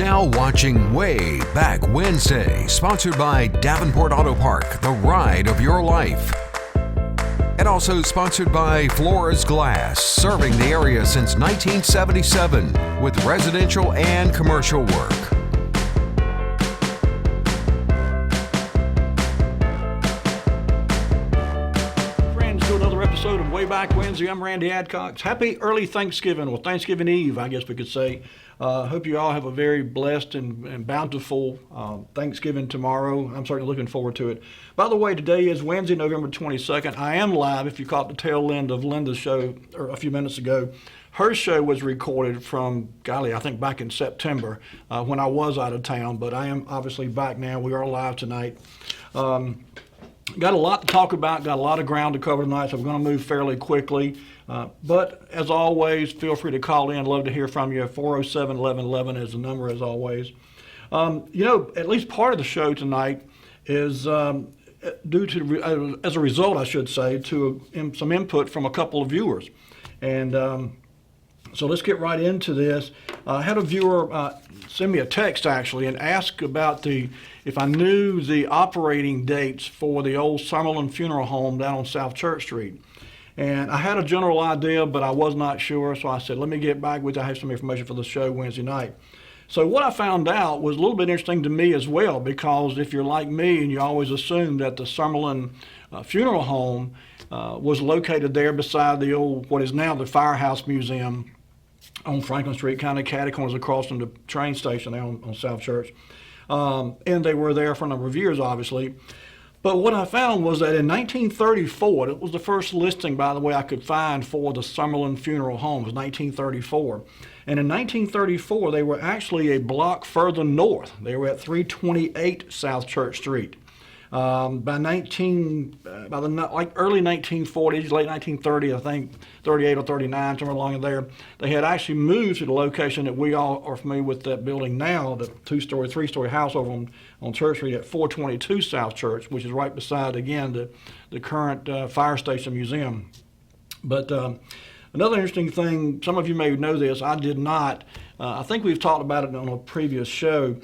now watching Wayback Wednesday, sponsored by Davenport Auto Park, the ride of your life. And also sponsored by Flores Glass, serving the area since 1977 with residential and commercial work. Friends, to another episode of Wayback Wednesday. I'm Randy Adcox. Happy early Thanksgiving, well, Thanksgiving Eve, I guess we could say. Hope you all have a very blessed and bountiful Thanksgiving tomorrow. I'm certainly looking forward to it. By the way, today is Wednesday, November 22nd. I am live, if you caught the tail end of Linda's show a few minutes ago. Her show was recorded from, I think back in September when I was out of town, but I am obviously back now. We are live tonight. Got a lot to talk about, got a lot of ground to cover tonight, so we're going to move fairly quickly. But as always, feel free to call in. Love to hear from you. 407-1111 is the number, as always. At least part of the show tonight is due to, as a result, I should say, to some input from a couple of viewers. And so let's get right into this. I had a viewer send me a text, actually, and ask about if I knew the operating dates for the old Summerlin Funeral Home down on South Church Street. And I had a general idea, but I was not sure, so I said, let me get back with you. I have some information for the show Wednesday night. So what I found out was a little bit interesting to me as well, because if you're like me and you always assume that the Summerlin Funeral Home was located there beside the old, what is now the Firehouse Museum on Franklin Street, kind of catacombs across from the train station there on South Church. And they were there for a number of years, obviously. But what I found was that in 1934, it was the first listing, by the way, I could find for the Summerlin Funeral Home. It was 1934. And in 1934, they were actually a block further north. They were at 328 South Church Street. By the early 1940s, late 1930, I think, 38 or 39, somewhere along there, they had actually moved to the location that we all are familiar with that building now, the two-story, three-story house over on Church Street at 422 South Church, which is right beside, again, the current fire station museum. But another interesting thing, some of you may know this, I did not. I think we've talked about it on a previous show.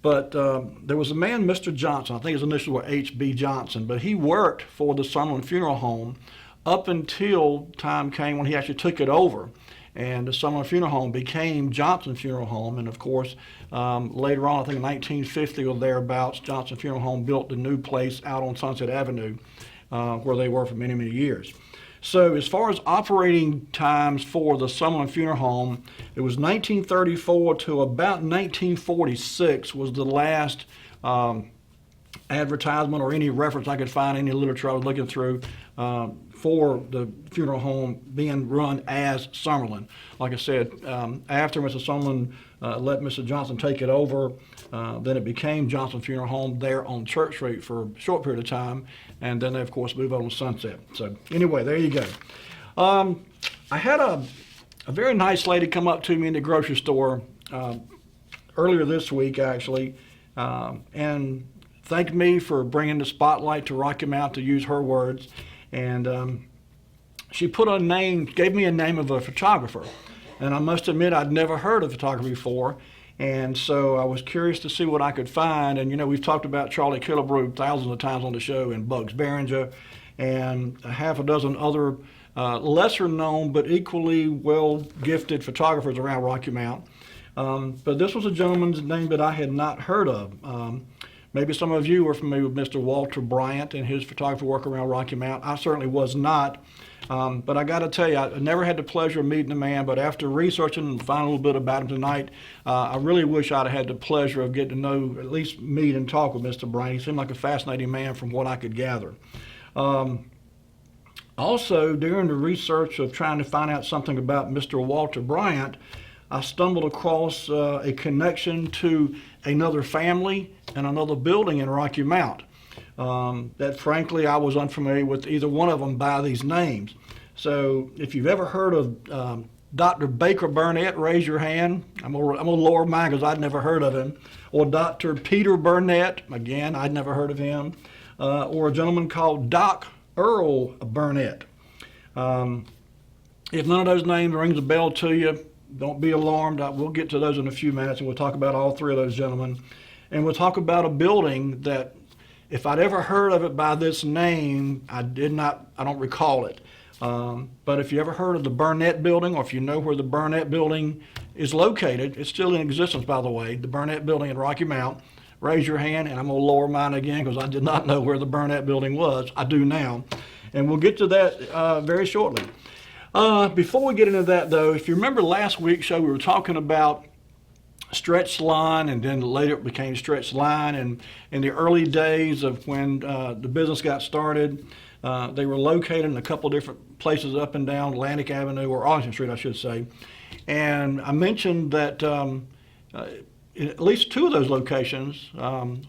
But there was a man, Mr. Johnson, I think his initials were H.B. Johnson, but he worked for the Summerlin Funeral Home up until time came when he actually took it over. And the Summerlin Funeral Home became Johnson Funeral Home. And of course, later on, I think in 1950 or thereabouts, Johnson Funeral Home built the new place out on Sunset Avenue where they were for many, many years. So as far as operating times for the Summerlin Funeral Home, it was 1934 to about 1946 was the last advertisement or any reference I could find, any literature I was looking through for the funeral home being run as Summerlin. Like I said, after Mr. Summerlin let Mr. Johnson take it over, then it became Johnson Funeral Home there on Church Street for a short period of time, and then they, of course, moved on to Sunset. So anyway, there you go. I had a very nice lady come up to me in the grocery store earlier this week, actually, and thanked me for bringing the spotlight to Rocky Mount, to use her words. And she put gave me a name of a photographer. And I must admit, I'd never heard of photography before. And so I was curious to see what I could find. And, we've talked about Charlie Killebrew thousands of times on the show, and Bugs Behringer, and a half a dozen other lesser known but equally well-gifted photographers around Rocky Mount. But this was a gentleman's name that I had not heard of. Maybe some of you are familiar with Mr. Walter Bryant and his photography work around Rocky Mount. I certainly was not. But I got to tell you, I never had the pleasure of meeting the man, but after researching and finding a little bit about him tonight, I really wish I'd had the pleasure of getting to know, at least meet and talk with Mr. Bryant. He seemed like a fascinating man from what I could gather. Also, during the research of trying to find out something about Mr. Walter Bryant, I stumbled across a connection to another family and another building in Rocky Mount that frankly I was unfamiliar with either one of them by these names. So if you've ever heard of Dr. Baker Burnett, raise your hand. I'm gonna lower mine because I'd never heard of him. Or Dr. Peter Burnett, again, I'd never heard of him. Or a gentleman called Doc Earl Burnett. If none of those names rings a bell to you, Don't be alarmed. We'll get to those in a few minutes, and we'll talk about all three of those gentlemen. And we'll talk about a building that, if I'd ever heard of it by this name, I don't recall it. But if you ever heard of the Burnett Building, or if you know where the Burnett Building is located, it's still in existence, by the way, the Burnett Building in Rocky Mount. Raise your hand, and I'm going to lower mine again because I did not know where the Burnett Building was. I do now. And we'll get to that very shortly. Before we get into that, though, if you remember last week's show, we were talking about stretched line, and then later it became stretched line. And in the early days of when the business got started, they were located in a couple different places up and down Atlantic Avenue, or Arlington Street, I should say. And I mentioned that in at least two of those locations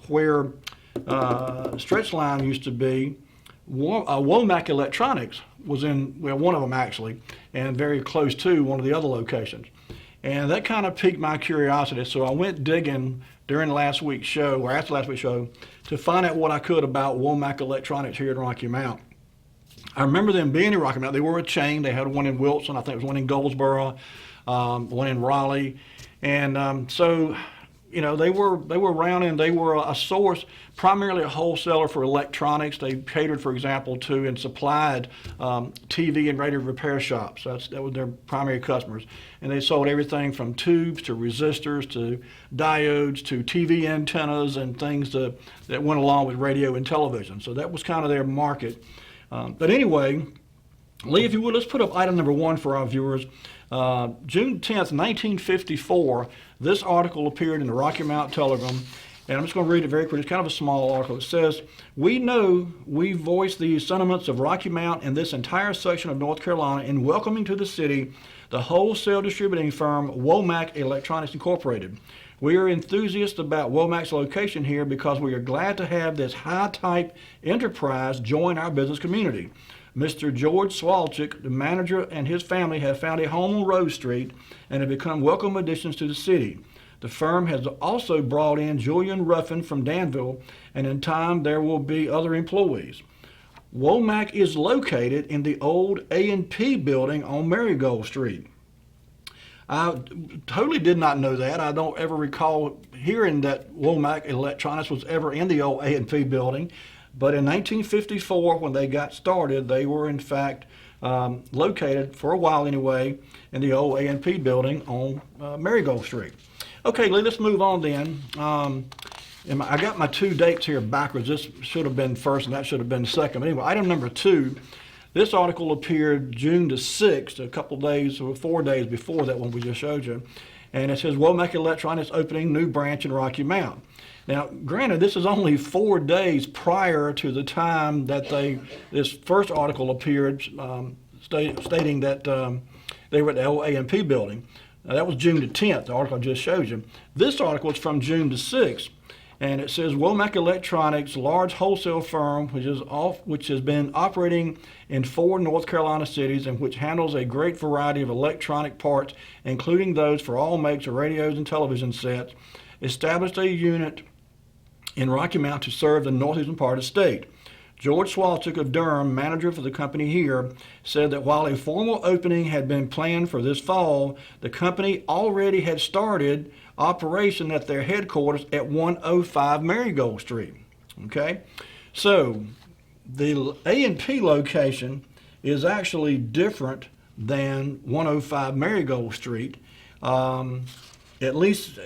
where stretch line used to be, Womack Electronics was in, well, one of them actually, and very close to one of the other locations. And that kind of piqued my curiosity, so I went digging during last week's show, or after last week's show, to find out what I could about Womack Electronics here in Rocky Mount. I remember them being in Rocky Mount. They were a chain. They had one in Wilson, I think it was one in Goldsboro, one in Raleigh. And so, you know, they were around, and they were a source, primarily a wholesaler for electronics. They catered, for example, to and supplied TV and radio repair shops. That was their primary customers. And they sold everything from tubes to resistors to diodes to TV antennas and things that went along with radio and television. So that was kind of their market. But anyway, Lee, if you would, let's put up item number one for our viewers. June 10th, 1954, this article appeared in the Rocky Mount Telegram, and I'm just going to read it very quickly. It's kind of a small article. It says, "We know we voice the sentiments of Rocky Mount and this entire section of North Carolina in welcoming to the city the wholesale distributing firm Womack Electronics Incorporated. We are enthusiasts about Womack's location here because we are glad to have this high-type enterprise join our business community. Mr. George Swalchik, the manager, and his family have found a home on Rose Street and have become welcome additions to the city. The firm has also brought in Julian Ruffin from Danville, and in time there will be other employees. Womack is located in the old A&P building on Marigold Street." I totally did not know that. I don't ever recall hearing that Womack Electronics was ever in the old A&P building. But in 1954, when they got started, they were in fact located, for a while anyway, in the old A&P building on Marigold Street. Okay, Lee, let's move on then. I got my two dates here backwards. This should have been first and that should have been second. But anyway, item number two, this article appeared June the 6th, a couple days or 4 days before that one we just showed you. And it says, "Womack Electronics opening new branch in Rocky Mount." Now, granted, this is only 4 days prior to the time that this first article appeared, stating that they were at the old A&P building. Now, that was June the 10th, the article I just showed you. This article is from June the 6th, and it says, "Womack Electronics, large wholesale firm which has been operating in 4 North Carolina cities and which handles a great variety of electronic parts, including those for all makes of radios and television sets, established a unit in Rocky Mount to serve the northeastern part of the state. George Swalchik of Durham, manager for the company here, said that while a formal opening had been planned for this fall, the company already had started operation at their headquarters at 105 Marigold Street." Okay, so the A&P location is actually different than 105 Marigold Street, at least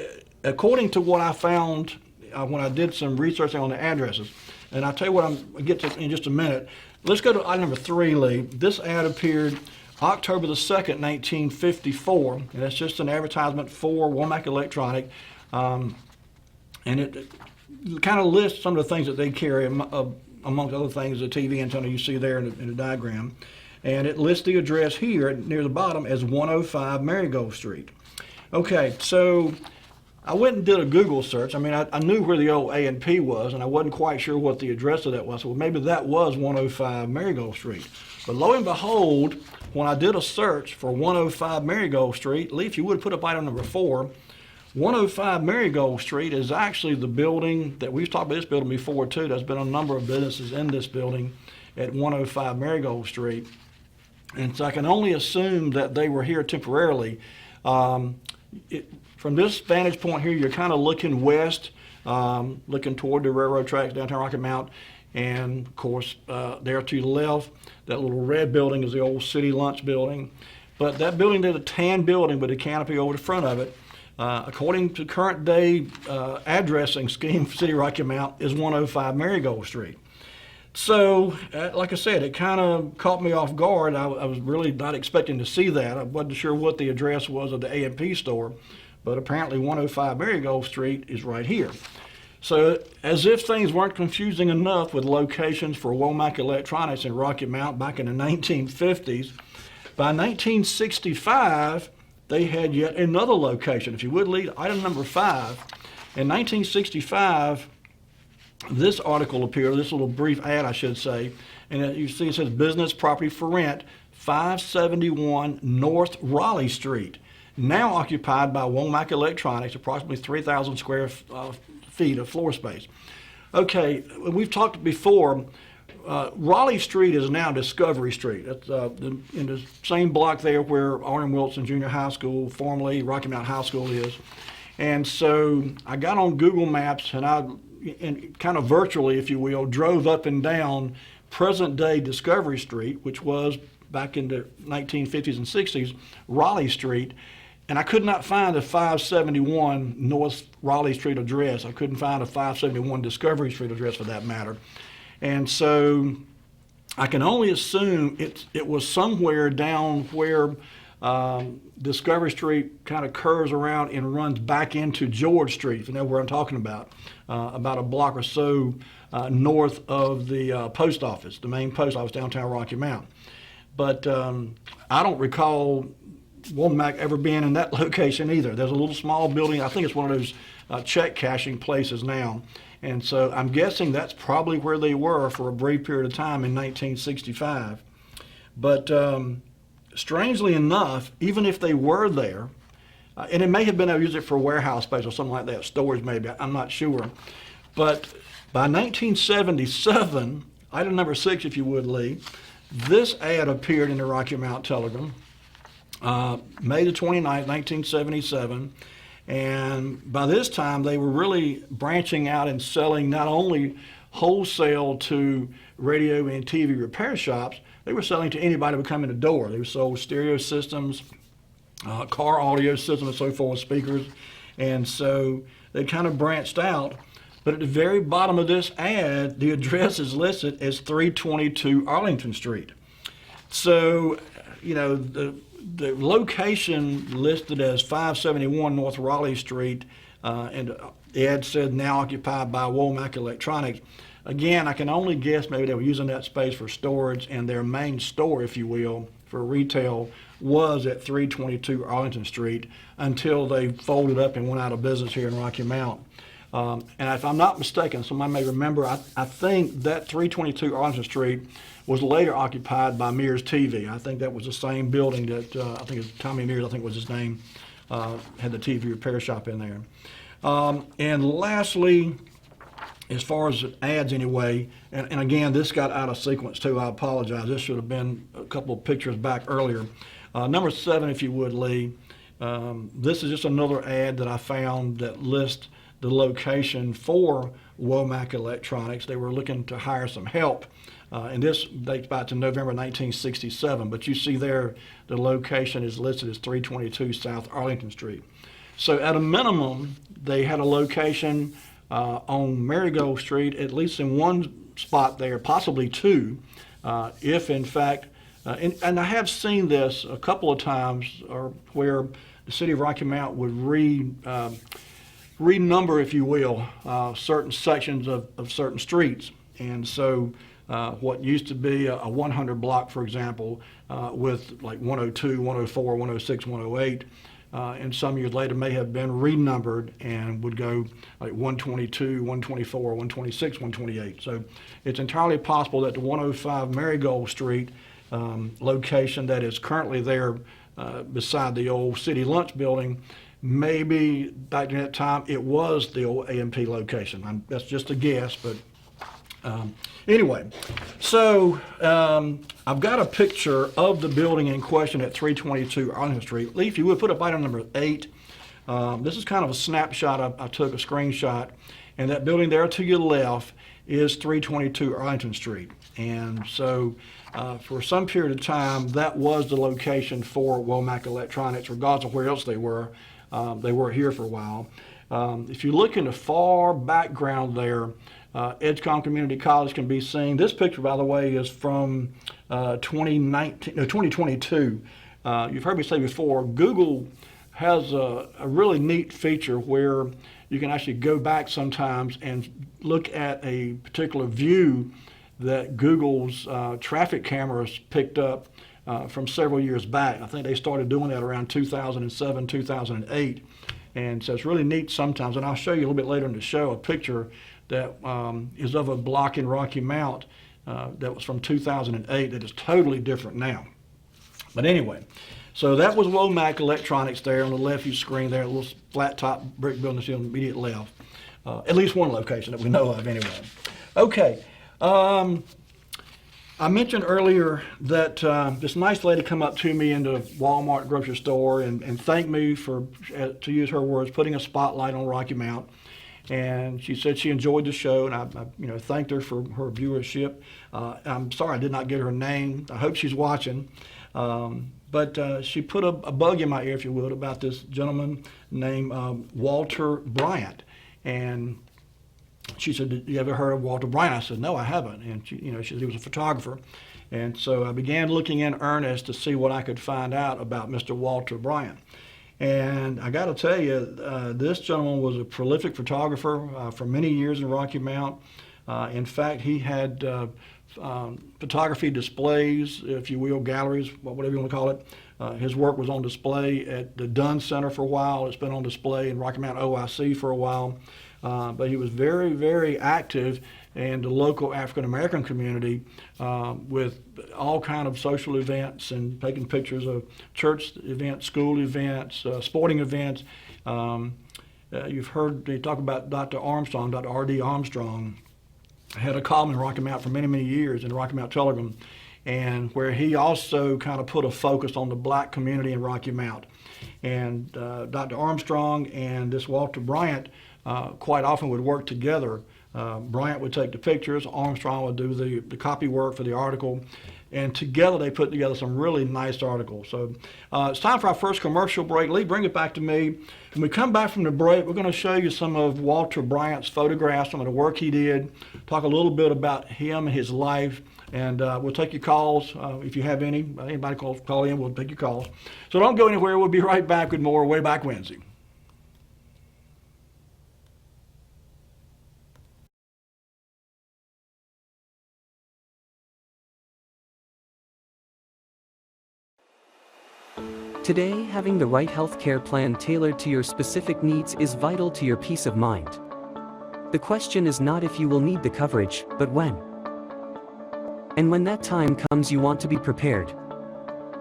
according to what I found when I did some research on the addresses. And I'll tell you what I'll get to in just a minute. Let's go to item number 3, Lee. This ad appeared October the 2nd, 1954, and that's just an advertisement for Womack Electronic. And it kind of lists some of the things that they carry, amongst other things, the TV antenna you see there in the diagram. And it lists the address here near the bottom as 105 Marigold Street. Okay, so I went and did a Google search. I mean, I knew where the old A&P was, and I wasn't quite sure what the address of that was. So maybe that was 105 Marigold Street. But lo and behold, when I did a search for 105 Marigold Street, Lee, if you would put up item number 4, 105 Marigold Street is actually the building that we've talked about this building before too. There's been a number of businesses in this building at 105 Marigold Street. And so I can only assume that they were here temporarily. From this vantage point here, you're kind of looking west, looking toward the railroad tracks, downtown Rocky Mount. And of course, there to the left, that little red building is the old city lunch building. But that building there's a tan building with a canopy over the front of it. According to current day addressing scheme for City Rocky Mount, is 105 Marigold Street. So, like I said, it kind of caught me off guard. I was really not expecting to see that. I wasn't sure what the address was of the A&P store, but apparently 105 Marigold Street is right here. So, as if things weren't confusing enough with locations for Womack Electronics in Rocky Mount back in the 1950s, by 1965, they had yet another location. If you would lead item number 5, in 1965, this article appeared, this little brief ad, I should say, and you see it says business property for rent, 571 North Raleigh Street, now occupied by Womack Electronics, approximately 3,000 square feet of floor space. Okay, we've talked before. Raleigh Street is now Discovery Street. That's in the same block there where Arden Wilson Junior High School, formerly Rocky Mount High School, is. And so I got on Google Maps and kind of virtually, if you will, drove up and down present-day Discovery Street, which was back in the 1950s and 60s, Raleigh Street. And I could not find a 571 North Raleigh Street address. I couldn't find a 571 Discovery Street address for that matter. And so I can only assume it was somewhere down where Discovery Street kind of curves around and runs back into George Street, if you know where I'm talking about a block or so north of the post office, the main post office, downtown Rocky Mount. But I don't recall Womack ever being in that location either. There's a little small building, I think it's one of those check cashing places now. And so I'm guessing that's probably where they were for a brief period of time in 1965. But strangely enough, even if they were there, and it may have been able to use it for warehouse space or something like that, storage maybe, I'm not sure. But by 1977, item number 6, if you would, Lee, this ad appeared in the Rocky Mount Telegram, May the 29th, 1977. And by this time, they were really branching out and selling not only wholesale to radio and TV repair shops, they were selling to anybody who would come in the door. They sold stereo systems, car audio systems, and so forth, speakers. And so they kind of branched out. But at the very bottom of this ad, the address is listed as 322 Arlington Street. So, you know, the location listed as 571 North Raleigh Street, and the ad said now occupied by Womack Electronics. Again, I can only guess maybe they were using that space for storage, and their main store, if you will, for retail was at 322 Arlington Street until they folded up and went out of business here in Rocky Mount. And if I'm not mistaken, somebody may remember, I think that 322 Arlington Street was later occupied by Mears TV. I think that was the same building that, I think it's Tommy Mears, I think was his name, had the TV repair shop in there. And lastly, as far as ads anyway, and again, this got out of sequence too, I apologize. This should have been a couple of pictures back earlier. Number 7, if you would, Lee. This is just another ad that I found that lists the location for Womack Electronics. They were looking to hire some help. And this dates back to November 1967, but you see there the location is listed as 322 South Arlington Street. So at a minimum, they had a location on Marigold Street, at least in one spot there, possibly two, if in fact, and I have seen this a couple of times, or where the city of Rocky Mount would renumber, if you will, certain sections of certain streets. And so what used to be a 100 block, for example, with like 102, 104, 106, 108, and some years later may have been renumbered and would go like 122, 124, 126, 128. So it's entirely possible that the 105 Marigold Street location that is currently there beside the old city lunch building, maybe back in that time it was the old A&P location. That's just a guess, but anyway, So I've got a picture of the building in question at 322 Arlington Street. Lee, if you would put up item number 8. This is kind of a snapshot. I took a screenshot, and that building there to your left is 322 Arlington Street. And so for some period of time, that was the location for Womack Electronics, regardless of where else they were. They were here for a while. If you look in the far background there, Edgecombe Community College can be seen. This picture, by the way, is from 2022. You've heard me say before, Google has a really neat feature where you can actually go back sometimes and look at a particular view that Google's traffic cameras picked up from several years back. I think they started doing that around 2007, 2008. And so it's really neat sometimes. And I'll show you a little bit later in the show a picture that is of a block in Rocky Mount that was from 2008 that is totally different now. But anyway, so that was Womack Electronics there on the left of your screen there, a little flat top brick building on the immediate left. At least one location that we know of anyway. Okay. I mentioned earlier that this nice lady come up to me in the Walmart grocery store and thanked me for, to use her words, putting a spotlight on Rocky Mount. And she said she enjoyed the show, and I thanked her for her viewership. I'm sorry I did not get her name. I hope she's watching. But she put a bug in my ear, if you would, about this gentleman named Walter Bryant. And she said, "Did you ever heard of Walter Bryant?" I said, "No, I haven't." And she said he was a photographer. And so I began looking in earnest to see what I could find out about Mr. Walter Bryant. And I got to tell you, this gentleman was a prolific photographer for many years in Rocky Mount. In fact, he had photography displays, if you will, galleries, whatever you want to call it. His work was on display at the Dunn Center for a while. It's been on display in Rocky Mount OIC for a while. But he was very, very active in the local African American community with all kind of social events and taking pictures of church events, school events, sporting events. You've heard me talk about Dr. Armstrong, Dr. R.D. Armstrong. Had a column in Rocky Mount for many, many years in the Rocky Mount Telegram, and where he also kind of put a focus on the black community in Rocky Mount. And Dr. Armstrong and this Walter Bryant quite often would work together. Bryant would take the pictures, Armstrong would do the copy work for the article, and together they put together some really nice articles. So it's time for our first commercial break. Lee, bring it back to me. When we come back from the break, we're going to show you some of Walter Bryant's photographs, some of the work he did, talk a little bit about him and his life, and we'll take your calls if you have any. Anybody call in, we'll take your calls. So don't go anywhere. We'll be right back with more Wayback Wednesday. Today, having the right healthcare plan tailored to your specific needs is vital to your peace of mind. The question is not if you will need the coverage, but when. And when that time comes, you want to be prepared.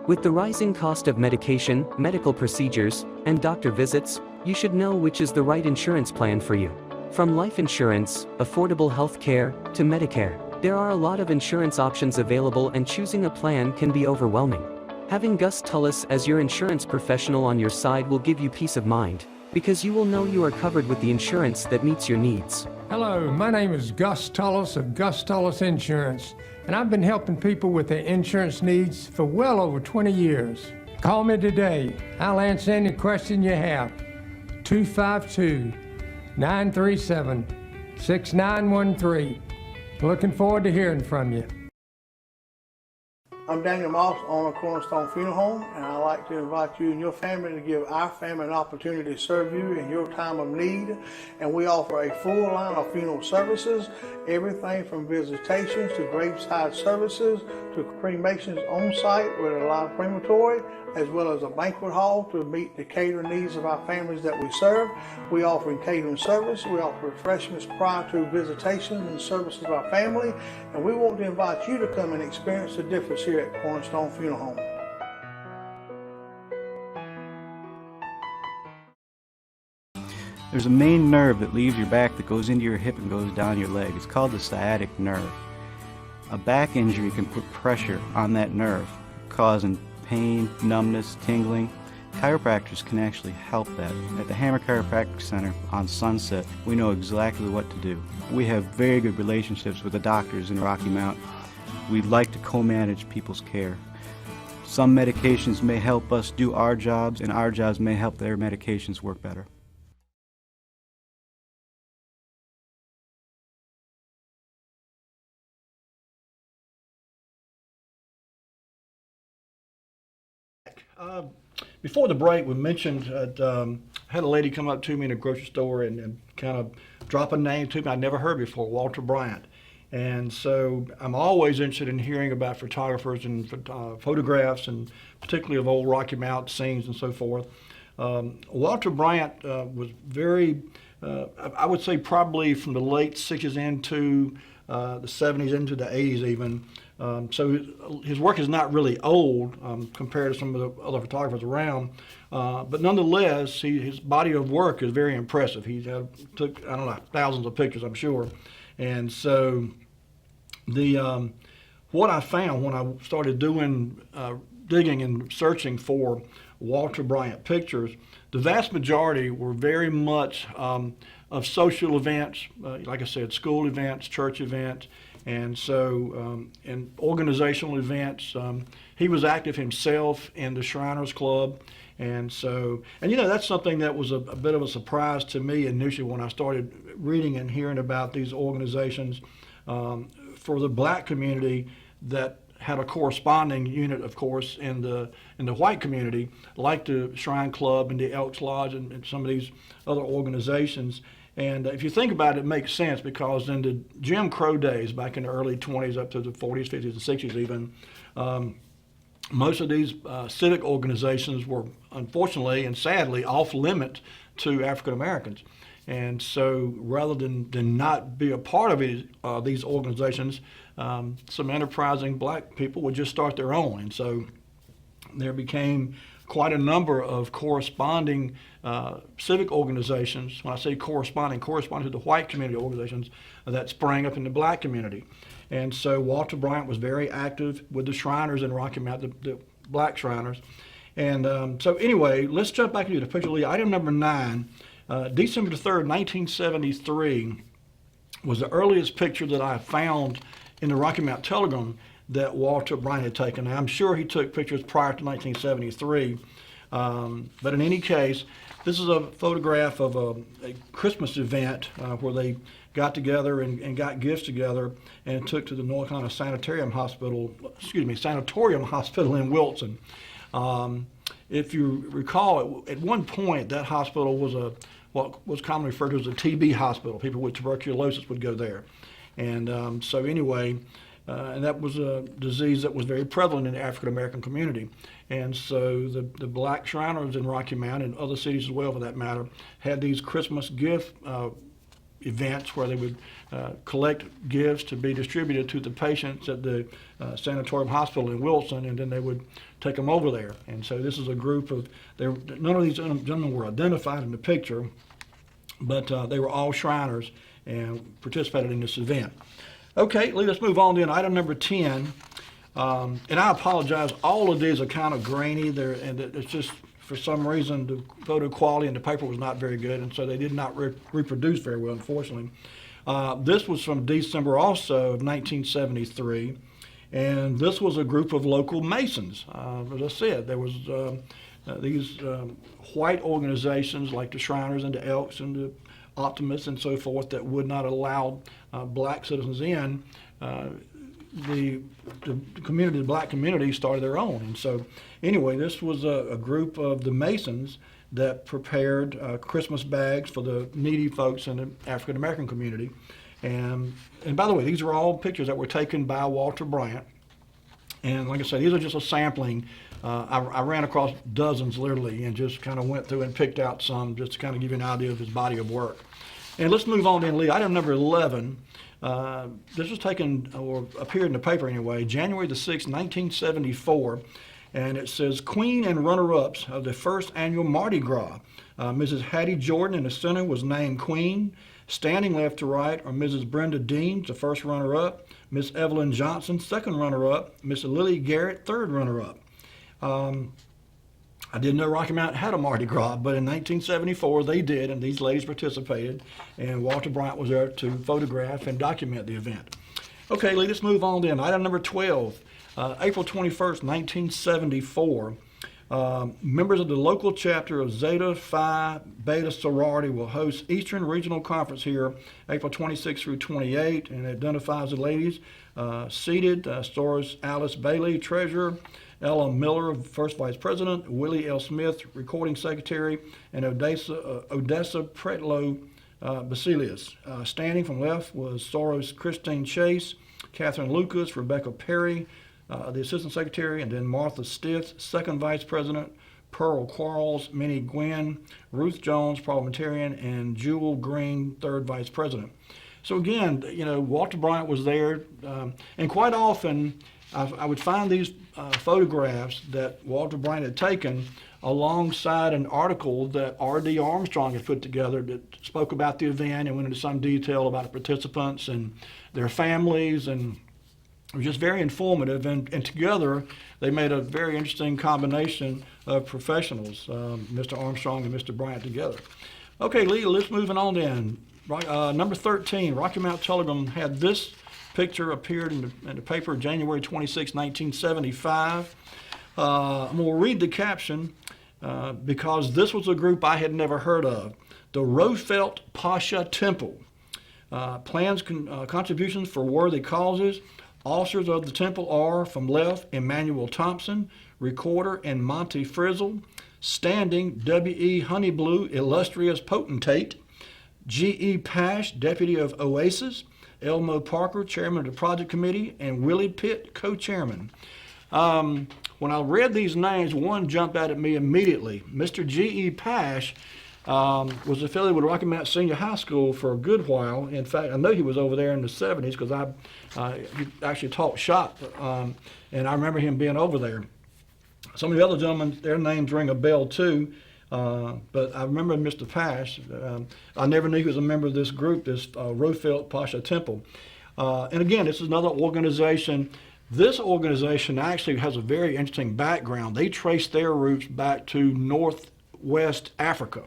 With the rising cost of medication, medical procedures, and doctor visits, you should know which is the right insurance plan for you. From life insurance, affordable health care, to Medicare, there are a lot of insurance options available, and choosing a plan can be overwhelming. Having Gus Tullis as your insurance professional on your side will give you peace of mind, because you will know you are covered with the insurance that meets your needs. Hello, my name is Gus Tullis of Gus Tullis Insurance, and I've been helping people with their insurance needs for well over 20 years. Call me today. I'll answer any question you have. 252-937-6913. Looking forward to hearing from you. I'm Daniel Moss, owner of Cornerstone Funeral Home, and I'd like to invite you and your family to give our family an opportunity to serve you in your time of need. And we offer a full line of funeral services, everything from visitations to graveside services to cremations on site with a live crematory, as well as a banquet hall to meet the catering needs of our families that we serve. We offer catering service, we offer refreshments prior to visitations and services of our family, and we want to invite you to come and experience the difference here at Cornerstone Funeral Home. There's a main nerve that leaves your back that goes into your hip and goes down your leg. It's called the sciatic nerve. A back injury can put pressure on that nerve, causing pain, numbness, tingling. Chiropractors can actually help that. At the Hammer Chiropractic Center on Sunset, we know exactly what to do. We have very good relationships with the doctors in Rocky Mount. We like to co-manage people's care. Some medications may help us do our jobs, and our jobs may help their medications work better. Before the break, we mentioned that had a lady come up to me in a grocery store and kind of drop a name to me I'd never heard before, Walter Bryant. And so I'm always interested in hearing about photographers and photographs, and particularly of old Rocky Mountain scenes and so forth. Walter Bryant was very, I would say probably from the late 60s into the 70s into the 80s even. So his work is not really old compared to some of the other photographers around, but nonetheless, his body of work is very impressive. He took, I don't know, thousands of pictures, I'm sure. And so what I found when I started doing digging and searching for Walter Bryant pictures, the vast majority were very much of social events, like I said, school events, church events, and so in organizational events. He was active himself in the Shriners Club, and so, and you know, that's something that was a bit of a surprise to me initially when I started reading and hearing about these organizations for the black community that had a corresponding unit, of course, in the white community, like the Shrine Club and the Elks Lodge and some of these other organizations. And if you think about it, it makes sense, because in the Jim Crow days, back in the early 20s up to the 40s, 50s, and 60s even, most of these civic organizations were unfortunately and sadly off limit to African Americans. And so rather than not be a part of these organizations, some enterprising black people would just start their own. And so there became quite a number of corresponding civic organizations. When I say corresponding to the white community organizations that sprang up in the black community. And so Walter Bryant was very active with the Shriners in Rocky Mount, the black Shriners. And so anyway, let's jump back into the picture. Item number 9, December the 3rd, 1973 was the earliest picture that I found in the Rocky Mount Telegram that Walter Bryant had taken. Now, I'm sure he took pictures prior to 1973, but in any case, this is a photograph of a Christmas event where they got together and got gifts together and took to the North Carolina Sanatorium Hospital in Wilson. If you recall, at one point that hospital was what was commonly referred to as a TB hospital. People with tuberculosis would go there. And so anyway, and that was a disease that was very prevalent in the African American community. And so the black Shriners in Rocky Mount and other cities as well for that matter had these Christmas gift events where they would collect gifts to be distributed to the patients at the Sanatorium Hospital in Wilson, and then they would take them over there. And so this is a group of, none of these gentlemen were identified in the picture, but they were all Shriners and participated in this event. Okay, let's move on then. Item number 10, and I apologize, all of these are kind of grainy there, and it's just, for some reason, the photo quality in the paper was not very good, and so they did not reproduce very well, unfortunately. This was from December also of 1973, and this was a group of local Masons. As I said, there was these white organizations like the Shriners and the Elks and the Optimists and so forth that would not allow black citizens in. The community, the black community, started their own. And so anyway, this was a group of the Masons that prepared Christmas bags for the needy folks in the African American community. And by the way, these are all pictures that were taken by Walter Bryant. And like I said, these are just a sampling. I ran across dozens literally and just kind of went through and picked out some just to kind of give you an idea of his body of work. And let's move on then, Lee. Item number 11. This was taken, or appeared in the paper anyway, January the 6th, 1974. And it says, Queen and runner-ups of the first annual Mardi Gras. Mrs. Hattie Jordan in the center was named Queen. Standing left to right are Mrs. Brenda Deans, the first runner-up, Miss Evelyn Johnson, second runner-up. Miss Lily Garrett, third runner-up. I didn't know Rocky Mount had a Mardi Gras, but in 1974 they did, and these ladies participated, and Walter Bryant was there to photograph and document the event. Okay, Lee, let's move on then. Item number 12, April 21st, 1974. Members of the local chapter of Zeta Phi Beta sorority will host Eastern Regional Conference here April 26 through 28, and it identifies the ladies seated. Stars Alice Bailey, treasurer, Ella Miller, first vice president, Willie L. Smith, recording secretary, and Odessa Pretlow Basilius. Standing from left was Soros Christine Chase, Catherine Lucas, Rebecca Perry, the assistant secretary, and then Martha Stith, second vice president, Pearl Quarles, Minnie Gwynn, Ruth Jones, parliamentarian, and Jewel Green, third vice president. So again, Walter Bryant was there, and quite often I would find these photographs that Walter Bryant had taken alongside an article that R.D. Armstrong had put together that spoke about the event and went into some detail about the participants and their families, and it was just very informative, and together they made a very interesting combination of professionals, Mr. Armstrong and Mr. Bryant together. Okay, Lee, let's move on then. Number 13, Rocky Mount Telegram had this picture appeared in the paper January 26, 1975. I'm going to read the caption because this was a group I had never heard of. The Rofelt Pasha Temple. Plans contributions for worthy causes. Officers of the temple are, from left, Emmanuel Thompson, recorder, and Monty Frizzle. Standing, W.E. Honeyblue, illustrious potentate. G.E. Pash, deputy of Oasis. Elmo Parker, chairman of the project committee, and Willie Pitt, co-chairman. When I read these names, one jumped out at me immediately. Mr. G.E. Pash was affiliated with Rocky Mount Senior High School for a good while. In fact, I know he was over there in the 70s because he actually taught shop, and I remember him being over there. Some of the other gentlemen, their names ring a bell too, but I remember Mr. Pash. I never knew he was a member of this group, this Rofelt Pasha Temple. And again, this is another organization. This organization actually has a very interesting background. They trace their roots back to Northwest Africa.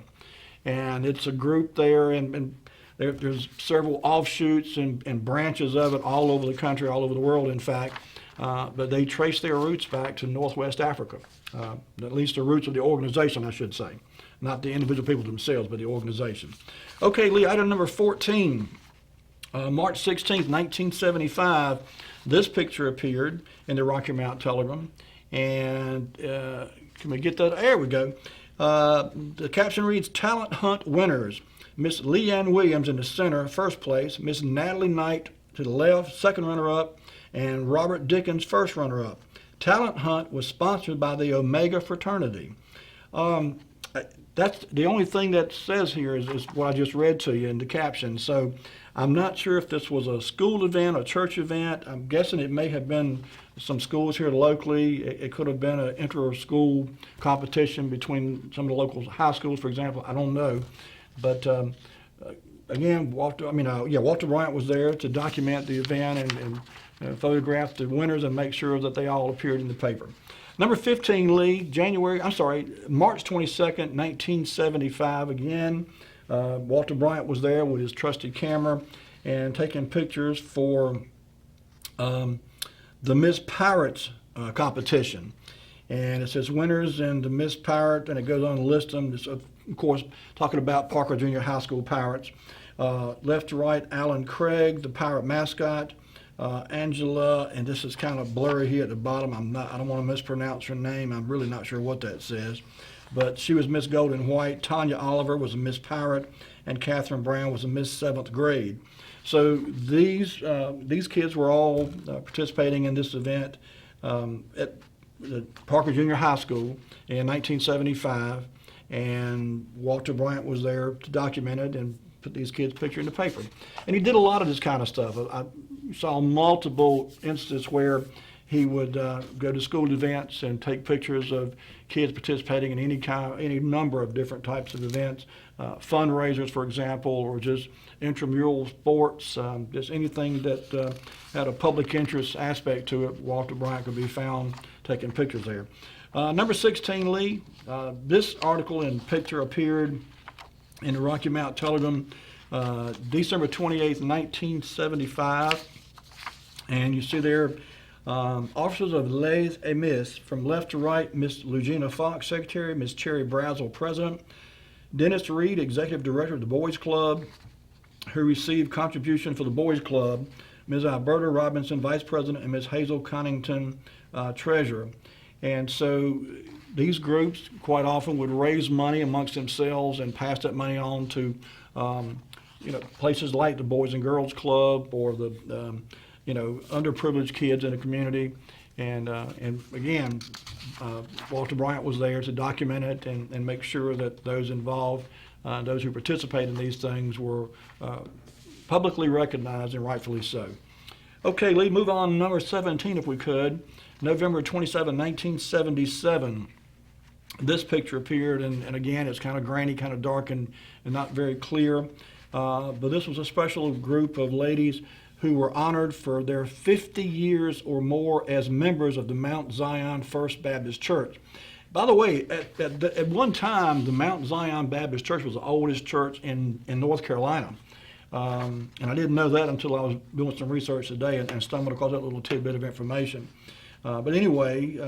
And it's a group there, and there's several offshoots and branches of it all over the country, all over the world, in fact. But they trace their roots back to Northwest Africa, at least the roots of the organization, I should say. Not the individual people themselves, but the organization. Okay, Lee, item number 14. March 16th, 1975, this picture appeared in the Rocky Mount Telegram. And can we get that? There we go. The caption reads, Talent Hunt Winners. Miss Leanne Williams in the center, first place. Miss Natalie Knight to the left, second runner-up. And Robert Dickens, first runner-up. Talent Hunt was sponsored by the Omega Fraternity. That's the only thing that says here is what I just read to you in the caption. So I'm not sure if this was a school event, a church event. I'm guessing it may have been some schools here locally. It could have been an inter-school competition between some of the local high schools, for example. I don't know. But again, Walter Bryant was there to document the event and photograph the winners and make sure that they all appeared in the paper. Number 15, Lee, March 22nd, 1975, again, Walter Bryant was there with his trusted camera and taking pictures for the Miss Pirates competition. And it says winners and the Miss Pirate, and it goes on to list them. It's, of course, talking about Parker Junior High School Pirates. Left to right, Alan Craig, the pirate mascot. Angela, and this is kind of blurry here at the bottom. I don't want to mispronounce her name. I'm really not sure what that says. But she was Miss Gold and White. Tanya Oliver was a Miss Pirate, and Catherine Brown was a Miss 7th grade. So these kids were all participating in this event at the Parker Junior High School in 1975, and Walter Bryant was there to document it and put these kids' picture in the paper. And he did a lot of this kind of stuff. I saw multiple instances where he would go to school events and take pictures of kids participating in any number of different types of events, fundraisers, for example, or just intramural sports, just anything that had a public interest aspect to it. Walter Bryant could be found taking pictures there. Number 16, Lee, this article and picture appeared in the Rocky Mount Telegram December 28th, 1975. And you see there, officers of Les Amis, from left to right, Miss Lugina Fox, Secretary, Miss Cherry Brazel, President, Dennis Reed, Executive Director of the Boys Club, who received contribution for the Boys Club, Ms. Alberta Robinson, Vice President, and Ms. Hazel Connington, Treasurer. And so these groups quite often would raise money amongst themselves and pass that money on to places like the Boys and Girls Club or the underprivileged kids in the community. And again, Walter Bryant was there to document it and make sure that those involved, those who participate in these things, were publicly recognized, and rightfully so. Okay, Lee, move on to number 17 if we could. November 27, 1977. This picture appeared, and again, it's kind of grainy, kind of dark, and not very clear. But this was a special group of ladies who were honored for their 50 years or more as members of the Mount Zion First Baptist Church. By the way, at one time, the Mount Zion Baptist Church was the oldest church in North Carolina. And I didn't know that until I was doing some research today and stumbled across that little tidbit of information. But anyway,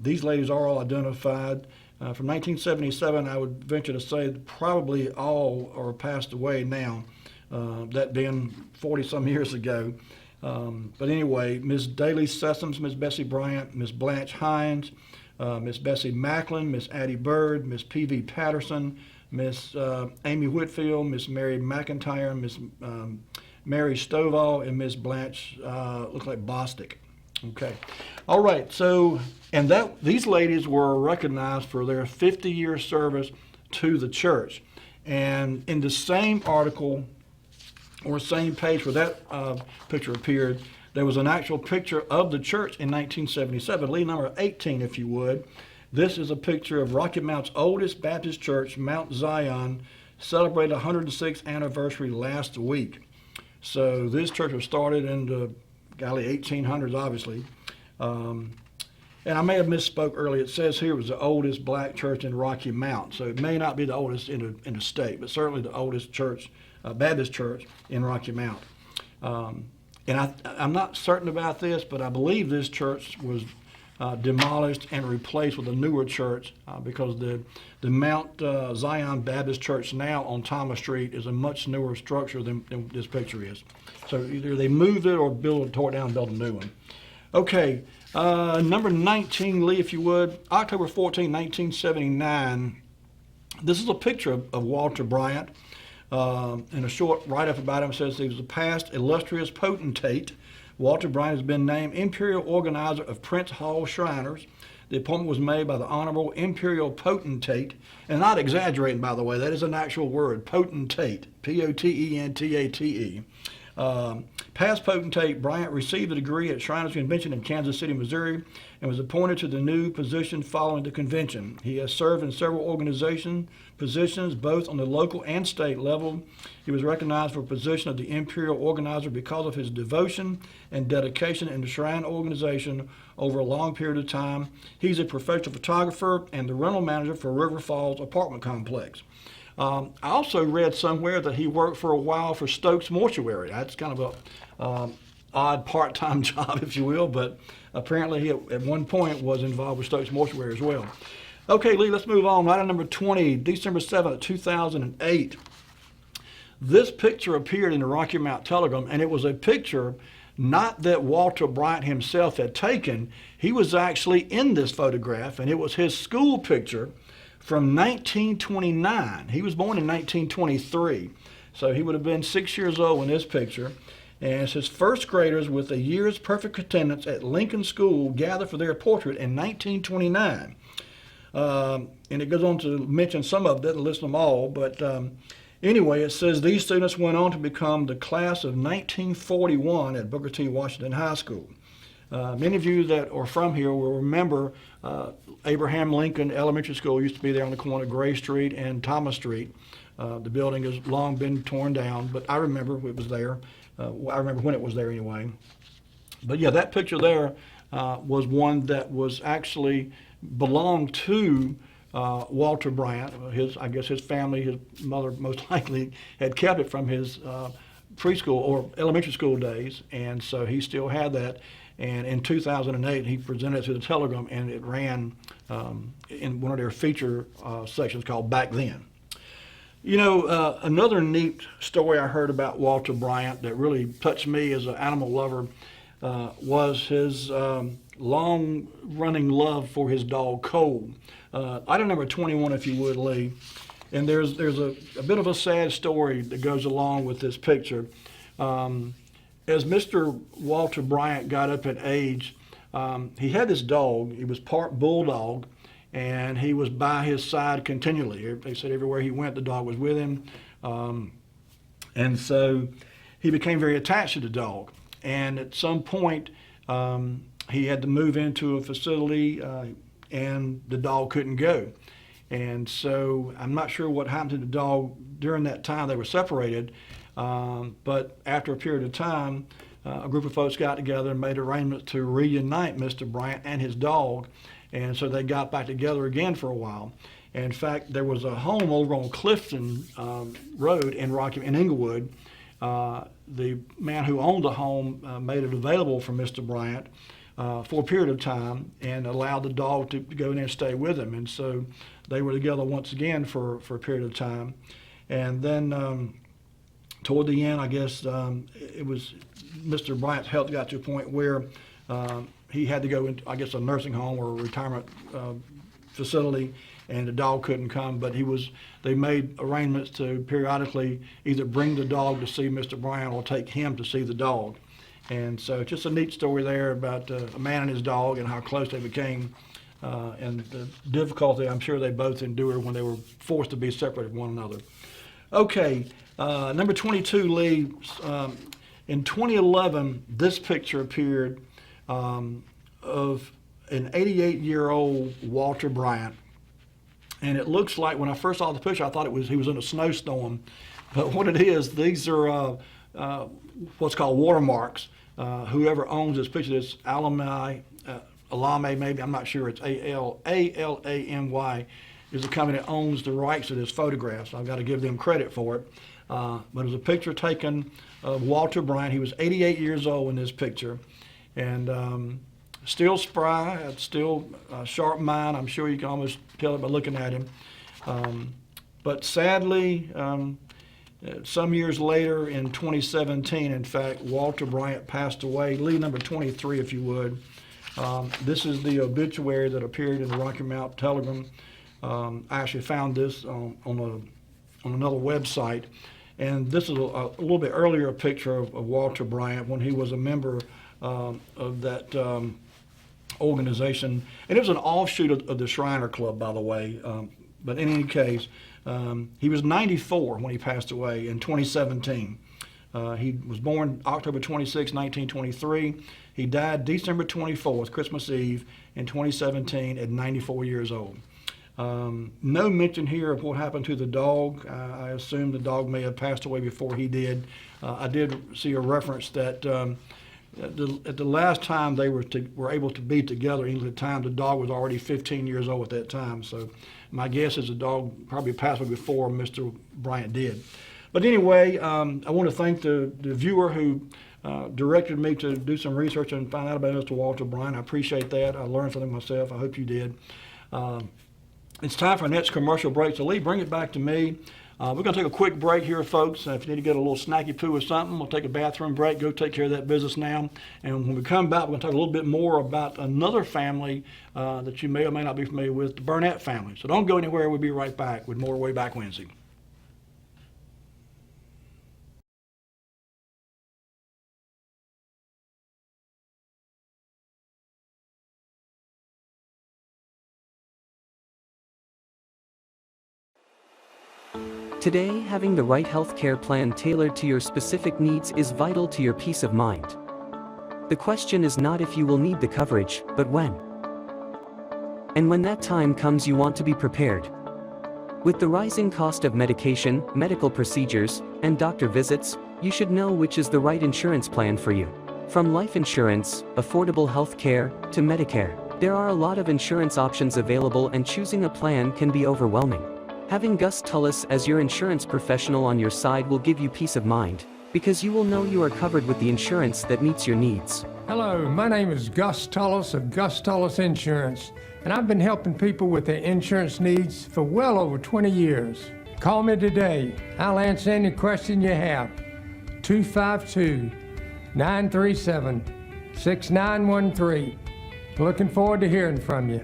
these ladies are all identified. From 1977, I would venture to say that probably all are passed away now, that being 40-some years ago. But anyway, Ms. Daly Sessoms, Ms. Bessie Bryant, Ms. Blanche Hines, Ms. Bessie Macklin, Ms. Addie Bird, Ms. P.V. Patterson, Ms. Amy Whitfield, Ms. Mary McIntyre, Ms. Mary Stovall, and Ms. Blanche, looks like Bostic. Okay. All right. So, and these ladies were recognized for their 50-year service to the church. And in the same article or same page where that picture appeared, there was an actual picture of the church in 1977. Lee, number 18, if you would. This is a picture of Rocky Mount's oldest Baptist church, Mount Zion, celebrated 106th anniversary last week. So this church was started in the 1800s, obviously. And I may have misspoke earlier. It says here it was the oldest black church in Rocky Mount. So it may not be the oldest in the state, but certainly the oldest church, Baptist church in Rocky Mount. And I'm not certain about this, but I believe this church was demolished and replaced with a newer church because the Mount Zion Baptist Church now on Thomas Street is a much newer structure than this picture is. So either they moved it or tore it down and built a new one. Okay, number 19, Lee, if you would. October 14, 1979. This is a picture of Walter Bryant. And a short write-up about him says he was a past illustrious potentate. Walter Bryant has been named Imperial Organizer of Prince Hall Shriners. The appointment was made by the Honorable Imperial Potentate, and not exaggerating, by the way, that is an actual word, potentate, P-O-T-E-N-T-A-T-E. Past potentate, Bryant received a degree at Shriners Convention in Kansas City, Missouri, and was appointed to the new position following the convention. He has served in several organization positions, both on the local and state level. He was recognized for a position of the Imperial Organizer because of his devotion and dedication in the Shrine organization over a long period of time. He's a professional photographer and the rental manager for River Falls apartment complex. I also read somewhere that he worked for a while for Stokes Mortuary. That's kind of a odd part-time job, if you will, but apparently he at one point was involved with Stokes Mortuary as well. Okay, Lee, let's move on. Item number 20, December 7th, 2008. This picture appeared in the Rocky Mount Telegram, and it was a picture not that Walter Bryant himself had taken. He was actually in this photograph, and it was his school picture from 1929. He was born in 1923, so he would have been 6 years old in this picture. And it's his first graders with a year's perfect attendance at Lincoln School gathered for their portrait in 1929. And it goes on to mention some of it, doesn't list them all, but anyway, it says these students went on to become the class of 1941 at Booker T. Washington High School. Many of you that are from here will remember Abraham Lincoln Elementary School used to be there on the corner of Gray Street and Thomas Street. The building has long been torn down, but I remember it was there. I remember when it was there anyway. But yeah, that picture there was one that was actually belonged to Walter Bryant. I guess his family, his mother most likely had kept it from his preschool or elementary school days, and so he still had that. And in 2008, he presented it to the Telegram, and it ran in one of their feature sections called Back Then. You know, another neat story I heard about Walter Bryant that really touched me as an animal lover was his long-running love for his dog Cole. Item number 21, if you would, Lee. And there's a bit of a sad story that goes along with this picture. As Mr. Walter Bryant got up in age, he had this dog. He was part bulldog, and he was by his side continually. They said everywhere he went, the dog was with him. And so he became very attached to the dog. And at some point, he had to move into a facility, and the dog couldn't go. And so I'm not sure what happened to the dog during that time they were separated. But after a period of time, a group of folks got together and made arrangements to reunite Mr. Bryant and his dog. And so they got back together again for a while. And in fact, there was a home over on Clifton Road in Inglewood. The man who owned the home made it available for Mr. Bryant for a period of time and allowed the dog to go in and stay with him. And so they were together once again for a period of time. And then toward the end, I guess it was Mr. Bryant's health got to a point where he had to go into, I guess, a nursing home or a retirement facility, and the dog couldn't come. But they made arrangements to periodically either bring the dog to see Mr. Bryant or take him to see the dog. And so it's just a neat story there about a man and his dog and how close they became, and the difficulty I'm sure they both endured when they were forced to be separate from one another. Okay, number 22, Lee. In 2011, this picture appeared of an 88-year-old Walter Bryant. And it looks like, when I first saw the picture, I thought he was in a snowstorm. But what it is, these are what's called watermarks. Whoever owns this picture, this Alamy, maybe, I'm not sure, it's Alamy, is the company that owns the rights to this photograph, so I've got to give them credit for it. But it was a picture taken of Walter Bryant. He was 88 years old in this picture, and still spry, still sharp mind. I'm sure you can almost tell it by looking at him. But sadly, some years later, in 2017, in fact, Walter Bryant passed away. Lee, number 23, if you would. This is the obituary that appeared in the Rocky Mount Telegram. I actually found this on another website. And this is a little bit earlier picture of Walter Bryant when he was a member of that organization. And it was an offshoot of the Shriner Club, by the way. But in any case, he was 94 when he passed away in 2017. He was born October 26, 1923. He died December 24th, Christmas Eve, in 2017 at 94 years old. No mention here of what happened to the dog. I assume the dog may have passed away before he did. I did see a reference that at the last time they were able to be together, at the time the dog was already 15 years old at that time. So my guess is the dog probably passed away before Mr. Bryant did. But anyway, I want to thank the viewer who directed me to do some research and find out about Mr. Walter Bryant. I appreciate that. I learned something myself. I hope you did. It's time for our next commercial break. So Lee, bring it back to me. We're going to take a quick break here, folks. If you need to get a little snacky poo or something, we'll take a bathroom break. Go take care of that business now. And when we come back, we're going to talk a little bit more about another family that you may or may not be familiar with, the Burnett family. So don't go anywhere. We'll be right back with more Wayback Wednesday. Today, having the right healthcare plan tailored to your specific needs is vital to your peace of mind. The question is not if you will need the coverage, but when. And when that time comes, you want to be prepared. With the rising cost of medication, medical procedures, and doctor visits, you should know which is the right insurance plan for you. From life insurance, affordable health care, to Medicare, there are a lot of insurance options available, and choosing a plan can be overwhelming. Having Gus Tullis as your insurance professional on your side will give you peace of mind, because you will know you are covered with the insurance that meets your needs. Hello, my name is Gus Tullis of Gus Tullis Insurance, and I've been helping people with their insurance needs for well over 20 years. Call me today. I'll answer any question you have. 252-937-6913. Looking forward to hearing from you.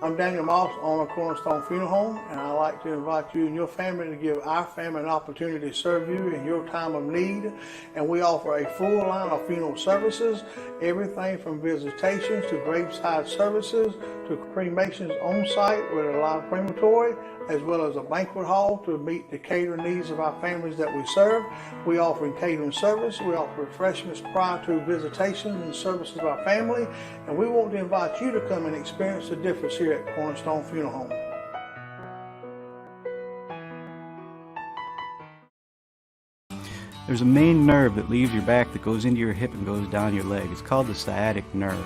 I'm Daniel Moss, owner of Cornerstone Funeral Home, and I'd like to invite you and your family to give our family an opportunity to serve you in your time of need. And we offer a full line of funeral services, everything from visitations to graveside services to cremations on site with a live crematory, as well as a banquet hall to meet the catering needs of our families that we serve. We offer catering service. We offer refreshments prior to visitations and services of our family. And we want to invite you to come and experience the difference here at Cornerstone Funeral Home. There's a main nerve that leaves your back that goes into your hip and goes down your leg. It's called the sciatic nerve.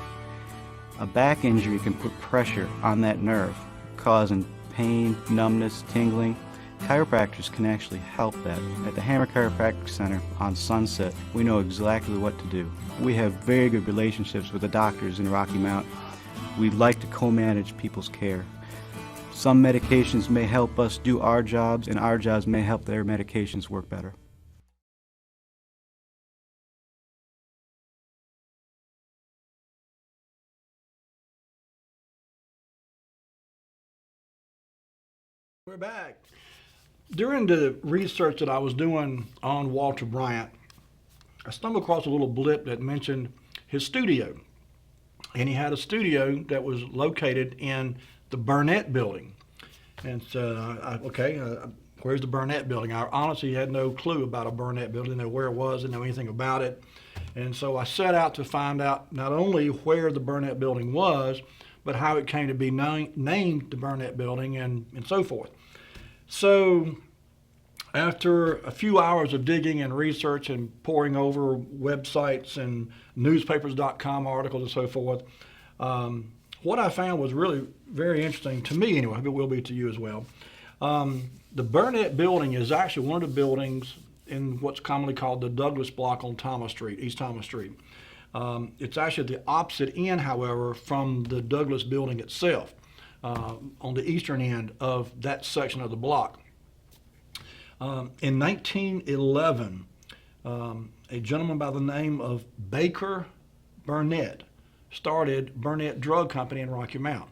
A back injury can put pressure on that nerve, causing pain, numbness, tingling. Chiropractors can actually help that. At the Hammer Chiropractic Center on Sunset, we know exactly what to do. We have very good relationships with the doctors in Rocky Mount. We like to co-manage people's care. Some medications may help us do our jobs, and our jobs may help their medications work better. We're back. During the research that I was doing on Walter Bryant, I stumbled across a little blip that mentioned his studio. And he had a studio that was located in the Burnett building. And so, where's the Burnett building? I honestly had no clue about a Burnett building, didn't know where it was, didn't know anything about it. And so I set out to find out not only where the Burnett building was, but how it came to be named the Burnett building and so forth. So after a few hours of digging and research and poring over websites and newspapers.com articles and so forth, what I found was really very interesting to me anyway, but it will be to you as well. The Burnett building is actually one of the buildings in what's commonly called the Douglas block on Thomas Street, East Thomas Street. It's actually the opposite end, however, from the Douglas building itself, on the eastern end of that section of the block. In 1911, a gentleman by the name of Baker Burnett started Burnett Drug Company in Rocky Mount.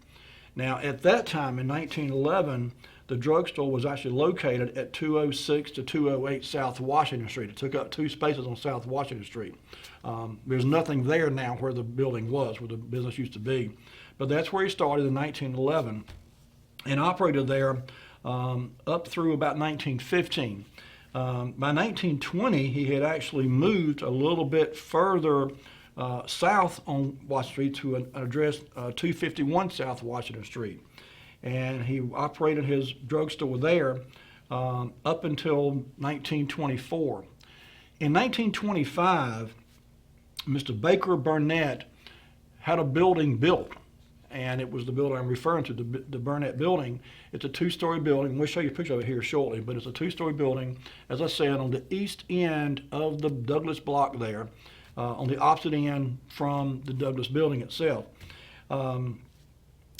Now, at that time in 1911, the drugstore was actually located at 206 to 208 South Washington Street. It took up 2 spaces on South Washington Street. There's nothing there now where the building was, where the business used to be. But that's where he started in 1911 and operated there up through about 1915. By 1920, he had actually moved a little bit further south on Washington Street to an address 251 South Washington Street. And he operated his drugstore there up until 1924. In 1925, Mr. Baker Burnett had a building built, and it was the building I'm referring to, the Burnett building. It's a 2-story building. We'll show you a picture of it here shortly, but it's a 2-story building, as I said, on the east end of the Douglas block there, on the opposite end from the Douglas building itself.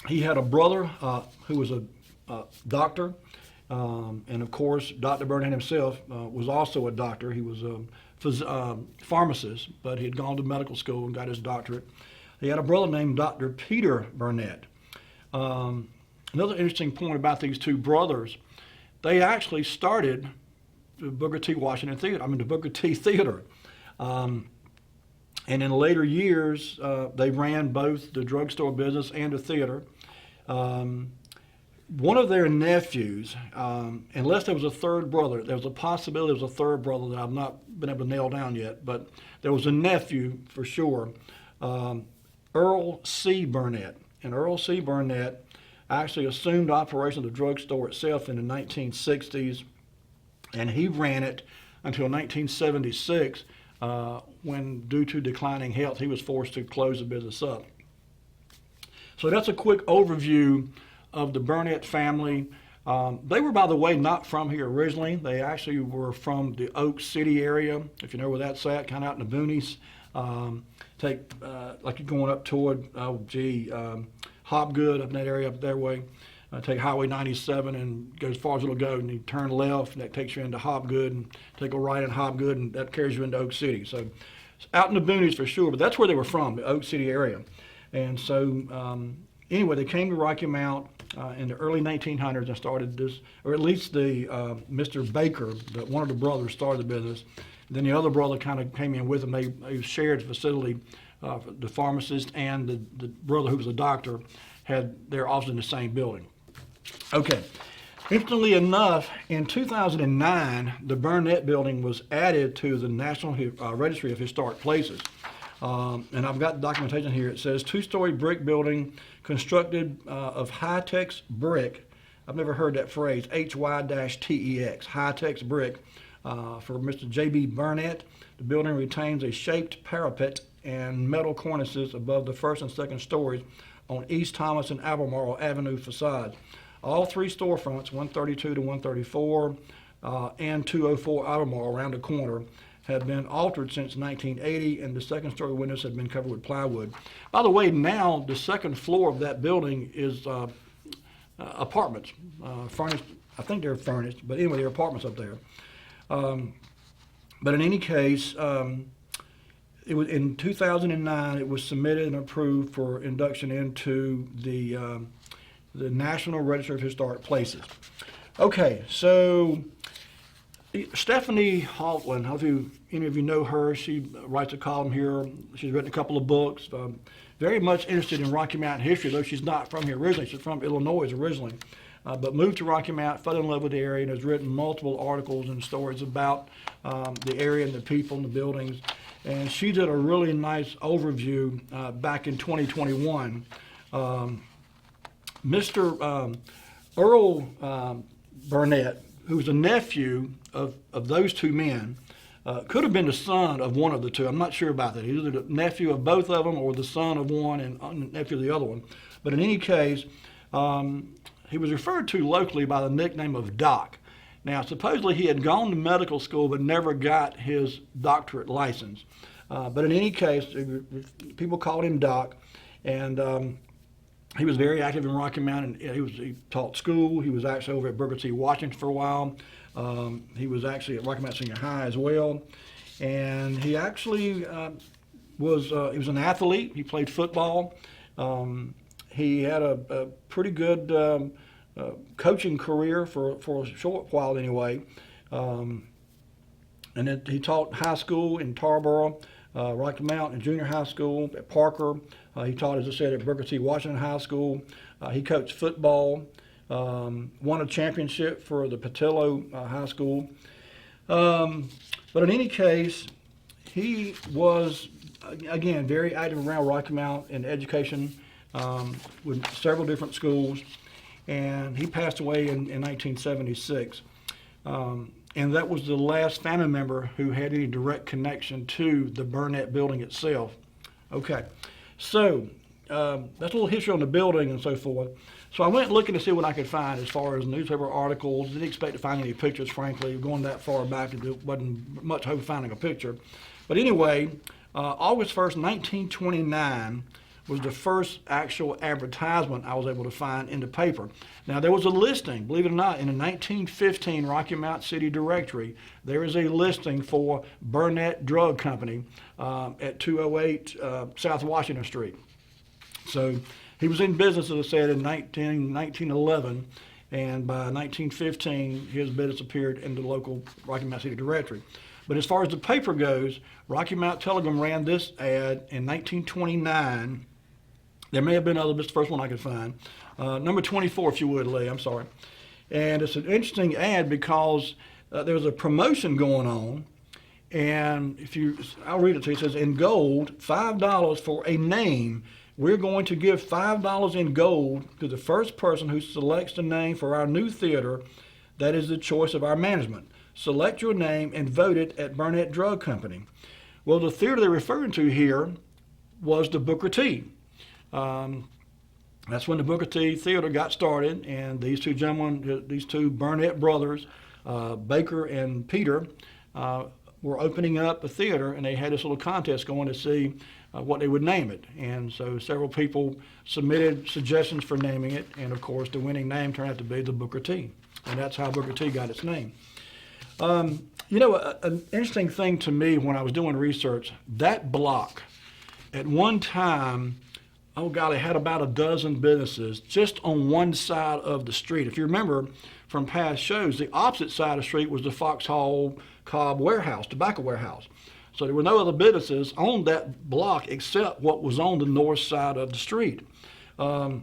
He had a brother who was a doctor, and of course, Dr. Burnett himself was also a doctor. He was a pharmacist, but he had gone to medical school and got his doctorate. He had a brother named Dr. Peter Burnett. Another interesting point about these two brothers, they actually started the Booker T. Washington Theater, the Booker T. Theater. And in later years, they ran both the drugstore business and the theater. one of their nephews, unless there was a third brother, there was a possibility there was a third brother that I've not been able to nail down yet, but there was a nephew for sure, Earl C. Burnett. And Earl C. Burnett actually assumed operation of the drugstore itself in the 1960s, and he ran it until 1976, when, due to declining health, he was forced to close the business up. So that's a quick overview of the Burnett family. They were, by the way, not from here originally. They actually were from the Oak City area, if you know where that's at, kind of out in the boonies. Like you're going up toward, Hobgood, up in that area up that way. Take Highway 97 and go as far as it'll go, and you turn left, and that takes you into Hobgood, and take a right in Hobgood, and that carries you into Oak City. So it's out in the boonies for sure, but that's where they were from, the Oak City area. And so anyway, they came to Rocky Mount in the early 1900s and started this, or at least the Mr. Baker, one of the brothers, started the business. And then the other brother kind of came in with them. They shared the facility. The pharmacist and the brother who was a doctor had their office in the same building. Okay. Interestingly enough, in 2009, the Burnett building was added to the National Registry of Historic Places. And I've got documentation here. It says two-story brick building constructed of high-tex brick. I've never heard that phrase, HY-TEX, high-tex brick, for Mr. J.B. Burnett. The building retains a shaped parapet and metal cornices above the first and second stories on East Thomas and Albemarle Avenue facades. All three storefronts, 132 to 134 and 204 Albemarle around the corner, had been altered since 1980, and the second story windows had been covered with plywood. By the way, now the second floor of that building is apartments, furnished. I think they're furnished, but anyway, they're apartments up there. But in any case, it was in 2009. It was submitted and approved for induction into the National Register of Historic Places. Okay, so Stephanie Haltland, I don't know if any of you know her. She writes a column here. She's written a couple of books. Very much interested in Rocky Mountain history, though she's not from here originally. She's from Illinois originally, but moved to Rocky Mount, fell in love with the area, and has written multiple articles and stories about the area and the people and the buildings. And she did a really nice overview back in 2021. Mr. Earl Burnett, who was a nephew of those two men, could have been the son of one of the two. I'm not sure about that. Either the nephew of both of them or the son of one and nephew of the other one. But in any case, he was referred to locally by the nickname of Doc. Now, supposedly he had gone to medical school but never got his doctorate license. But in any case, people called him Doc, and he was very active in Rocky Mount. And he taught school. He was actually over at Booker T. Washington for a while. He was actually at Rocky Mount Senior High as well. And he actually was an athlete. He played football. He had a pretty good coaching career for a short while anyway. And then he taught high school in Tarboro, Rocky Mount, and junior high school at Parker. He taught, as I said, at Booker T. Washington High School. He coached football, won a championship for the Patillo High School. But in any case, he was, again, very active around Rocky Mount in education with several different schools. And he passed away in 1976. And that was the last family member who had any direct connection to the Burnett building itself. Okay, so that's a little history on the building and so forth. So I went looking to see what I could find as far as newspaper articles. Didn't expect to find any pictures, frankly. Going that far back, it wasn't much hope of finding a picture. But anyway, August 1st, 1929 was the first actual advertisement I was able to find in the paper. Now, there was a listing, believe it or not, in the 1915 Rocky Mount City Directory. There is a listing for Burnett Drug Company at 208 South Washington Street. So he was in business, as I said, in 1911, and by 1915, his business appeared in the local Rocky Mount City Directory. But as far as the paper goes, Rocky Mount Telegram ran this ad in 1929. There may have been others, but it's the first one I could find. Number 24, if you would, Lee, I'm sorry. And it's an interesting ad because there's a promotion going on. And I'll read it to you. It says, in gold, $5 for a name. We're going to give $5 in gold to the first person who selects the name for our new theater. That is the choice of our management. Select your name and vote it at Burnett Drug Company. Well, the theater they're referring to here was the Booker T. That's when the Booker T Theater got started, and these two gentlemen, these two Burnett brothers, Baker and Peter, were opening up a theater, and they had this little contest going to see what they would name it. And so several people submitted suggestions for naming it, and of course the winning name turned out to be the Booker T, and that's how Booker T got its name. You know, an interesting thing to me when I was doing research, that block at one time, oh golly, had about a dozen businesses just on one side of the street. If you remember from past shows, the opposite side of the street was the Foxhall Cobb warehouse, tobacco warehouse. So there were no other businesses on that block except what was on the north side of the street. But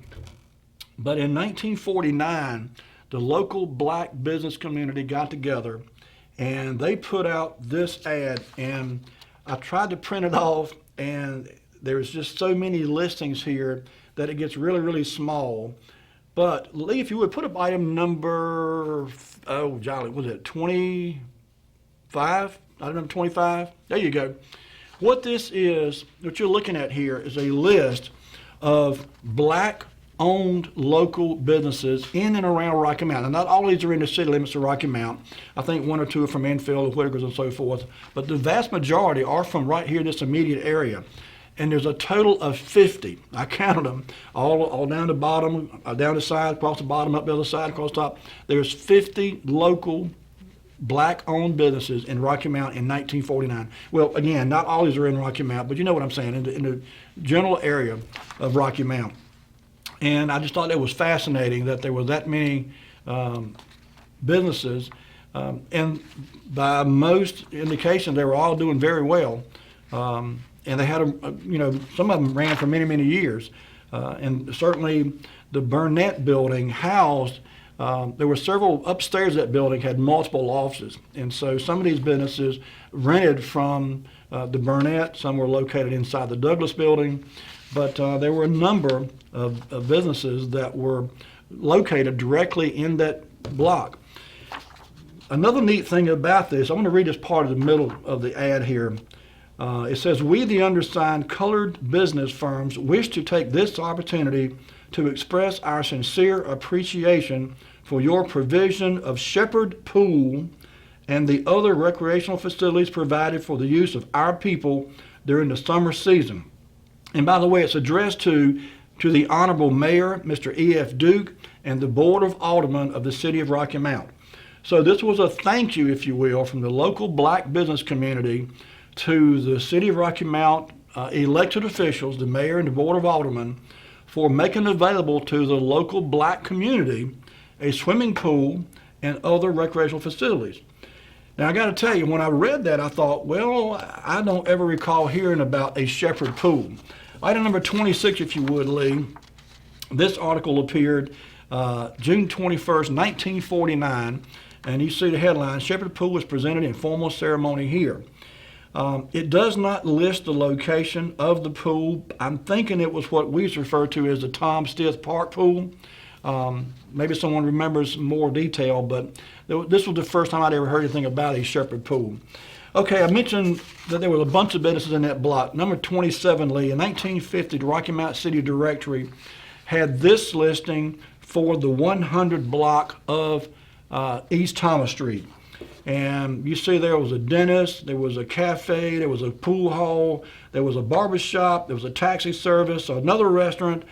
in 1949, the local black business community got together and they put out this ad, and I tried to print it off, and there's just so many listings here that it gets really, really small. But Lee, if you would put up item number, oh jolly, was it 25? Item number 25? There you go. What this is, what you're looking at here is a list of black-owned local businesses in and around Rocky Mount. And not all of these are in the city limits of Rocky Mount. I think one or two are from Enfield, Whitakers, and so forth. But the vast majority are from right here in this immediate area. And there's a total of 50. I counted them all down the bottom, down the side, across the bottom, up the other side, across the top. There's 50 local black-owned businesses in Rocky Mount in 1949. Well, again, not all these are in Rocky Mount, but you know what I'm saying, in the general area of Rocky Mount. And I just thought that was fascinating that there were that many businesses, and by most indication, they were all doing very well. And they had, some of them ran for many, many years. And certainly the Burnett building housed, there were several upstairs of that building had multiple offices. And so some of these businesses rented from the Burnett, some were located inside the Douglas building, but there were a number of businesses that were located directly in that block. Another neat thing about this, I'm going to read this part of the middle of the ad here. It says, we, the undersigned colored business firms, wish to take this opportunity to express our sincere appreciation for your provision of Shepherd Pool and the other recreational facilities provided for the use of our people during the summer season. And by the way, it's addressed to the Honorable Mayor, Mr. E.F. Duke, and the Board of Aldermen of the City of Rocky Mount. So this was a thank you, if you will, from the local black business community to the City of Rocky Mount elected officials, the mayor and the Board of Aldermen, for making available to the local black community a swimming pool and other recreational facilities. Now, I got to tell you, when I read that, I thought, well, I don't ever recall hearing about a Shepherd Pool. Item number 26, if you would, Lee. This article appeared June 21st, 1949, and you see the headline, Shepherd Pool was presented in formal ceremony here. It does not list the location of the pool. I'm thinking it was what we refer to as the Tom Stith Park Pool. Maybe someone remembers more detail, but this was the first time I'd ever heard anything about a Shepherd Pool. Okay, I mentioned that there was a bunch of businesses in that block. Number 27, Lee, in 1950, the Rocky Mount City Directory had this listing for the 100 block of East Thomas Street. And you see there was a dentist, there was a cafe, there was a pool hall, there was a barber shop, there was a taxi service, another restaurant,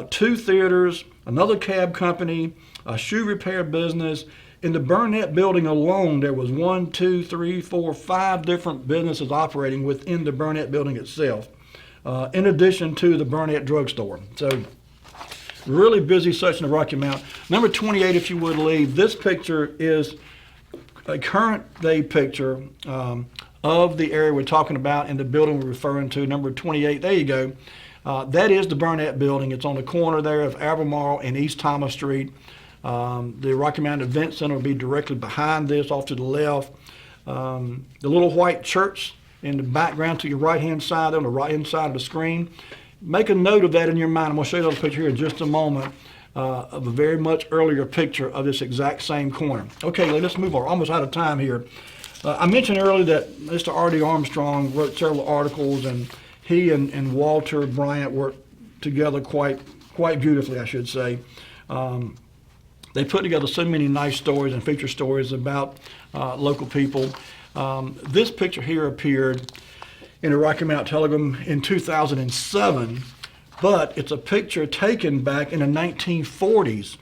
2 theaters, another cab company, a shoe repair business. In the Burnett building alone, there was 1, 2, 3, 4, 5 different businesses operating within the Burnett building itself, in addition to the Burnett drugstore. So really busy section of Rocky Mount. Number 28, if you would, Lee, this picture is a current day picture of the area we're talking about in the building we're referring to, number 28. There you go. That is the Burnett Building. It's on the corner there of Albemarle and East Thomas Street. The Rocky Mountain Event Center will be directly behind this, off to the left. The little white church in the background to your right-hand side, on the right-hand side of the screen. Make a note of that in your mind. I'm going to show you another picture here in just a moment of a very much earlier picture of this exact same corner. Okay, let's move on. We're almost out of time here. I mentioned earlier that Mr. R.D. Armstrong wrote several articles, and he and Walter Bryant worked together quite beautifully, I should say. They put together so many nice stories and feature stories about local people. This picture here appeared in the Rocky Mountain Telegram in 2007, but it's a picture taken back in the 1940s.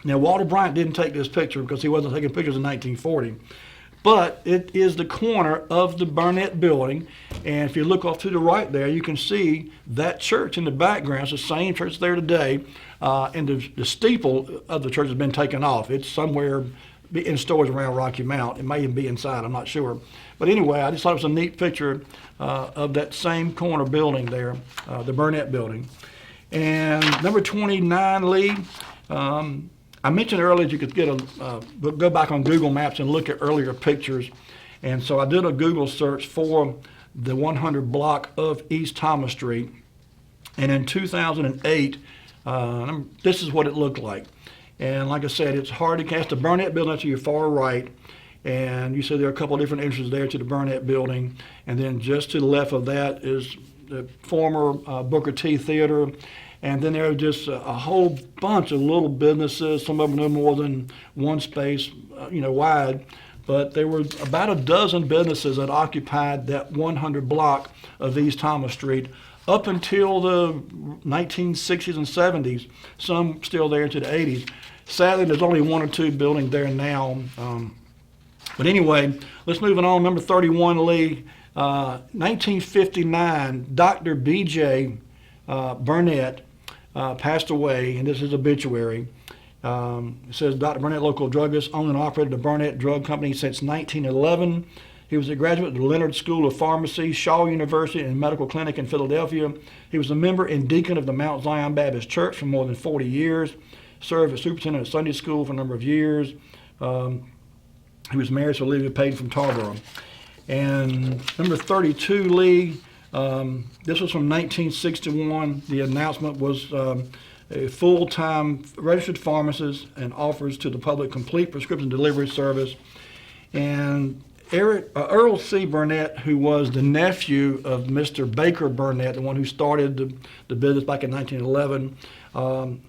Now, Walter Bryant didn't take this picture because he wasn't taking pictures in 1940, but it is the corner of the Burnett Building, and if you look off to the right there, you can see that church in the background. It's the same church there today, and the steeple of the church has been taken off. It's somewhere in stores around Rocky Mount. It may even be inside, I'm not sure. But anyway, I just thought it was a neat picture of that same corner building there, the Burnett Building. And number 29, Lee, I mentioned earlier that you could get go back on Google Maps and look at earlier pictures. And so I did a Google search for the 100 block of East Thomas Street. And in 2008, this is what it looked like. And like I said, it's hard to cast the Burnett Building to your far right. And you see there are a couple of different entrances there to the Burnett Building. And then just to the left of that is the former Booker T Theater. And then there are just a whole bunch of little businesses, some of them no more than one space, wide. But there were about a dozen businesses that occupied that 100 block of East Thomas Street up until the 1960s and 70s, some still there into the 80s. Sadly, there's only one or two buildings there now. But anyway, let's move on. Number 31, Lee. 1959, Dr. B.J. Burnett passed away, and this is obituary. It says, Dr. Burnett, local druggist, owned and operated the Burnett Drug Company since 1911. He was a graduate of the Leonard School of Pharmacy, Shaw University and Medical Clinic in Philadelphia. He was a member and deacon of the Mount Zion Baptist Church for more than 40 years, served as superintendent of Sunday School for a number of years. He was married to Olivia Payton from Tarboro. And number 32, Lee, this was from 1961. The announcement was a full-time registered pharmacist and offers to the public complete prescription delivery service. And Earl C. Burnett, who was the nephew of Mr. Baker Burnett, the one who started the business back in 1911,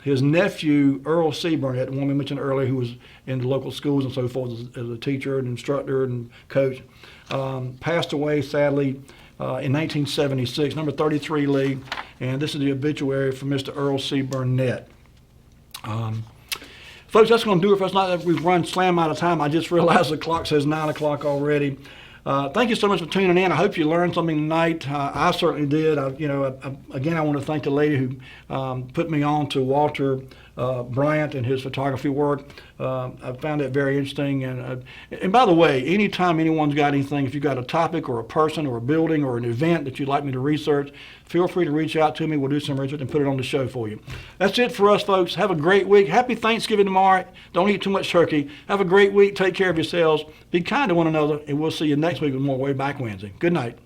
his nephew, Earl C. Burnett, the one we mentioned earlier, who was in the local schools and so forth as a teacher and instructor and coach, passed away, sadly, in 1976. Number 33, Lee, and this is the obituary for Mr. Earl C. Burnett. Folks, that's going to do it for us. Not that we've run slam out of time. I just realized the clock says 9 o'clock already. Thank you so much for tuning in. I hope you learned something tonight. I certainly did. Again, I want to thank the lady who put me on to Walter Bryant and his photography work. I found it very interesting. And by the way, anytime anyone's got anything, if you've got a topic or a person or a building or an event that you'd like me to research, feel free to reach out to me. We'll do some research and put it on the show for you. That's it for us, folks. Have a great week. Happy Thanksgiving tomorrow. Don't eat too much turkey. Have a great week. Take care of yourselves. Be kind to one another, and we'll see you next week with more Wayback Wednesday. Good night.